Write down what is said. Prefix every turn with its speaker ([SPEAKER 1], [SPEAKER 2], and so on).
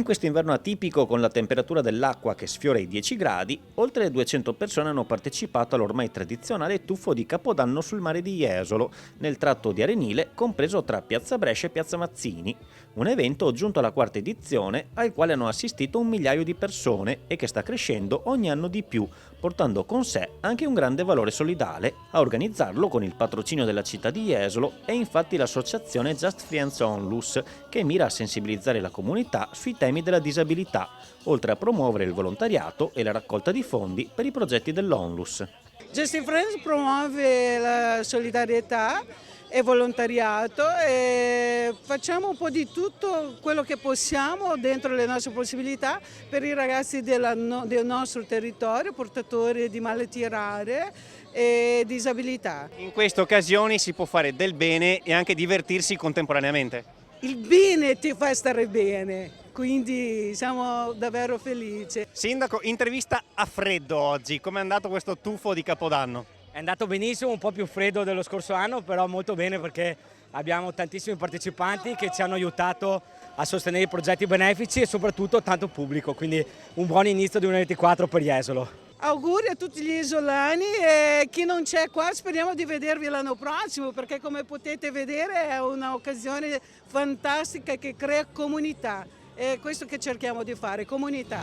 [SPEAKER 1] questo inverno atipico, con la temperatura dell'acqua che sfiora i 10 gradi, oltre 200 persone hanno partecipato all'ormai tradizionale tuffo di Capodanno sul mare di Jesolo, nel tratto di arenile compreso tra Piazza Brescia e Piazza Mazzini. Un evento giunto alla quarta edizione, al quale hanno assistito 1 migliaio di persone e che sta crescendo ogni anno di più, portando con sé anche un grande valore solidale. A organizzarlo, con il patrocinio della città di Jesolo, è infatti l'associazione Just Friends Onlus, che mira a sensibilizzare la comunità sui temi della disabilità, oltre a promuovere il volontariato e la raccolta di fondi per i progetti dell'Onlus.
[SPEAKER 2] Just Friends promuove la solidarietà e volontariato e facciamo un po' di tutto quello che possiamo dentro le nostre possibilità per i ragazzi del nostro territorio, portatori di malattie rare e disabilità.
[SPEAKER 3] In queste occasioni si può fare del bene e anche divertirsi contemporaneamente.
[SPEAKER 2] Il bene ti fa stare bene, quindi siamo davvero felici.
[SPEAKER 3] Sindaco, intervista a freddo oggi, com'è andato questo tuffo di Capodanno?
[SPEAKER 4] È andato benissimo, un po' più freddo dello scorso anno, però molto bene perché abbiamo tantissimi partecipanti che ci hanno aiutato a sostenere i progetti benefici e soprattutto tanto pubblico, quindi un buon inizio 2024 per Jesolo.
[SPEAKER 2] Auguri a tutti gli isolani e chi non c'è qua speriamo di vedervi l'anno prossimo, perché come potete vedere è un'occasione fantastica che crea comunità, è questo che cerchiamo di fare, comunità.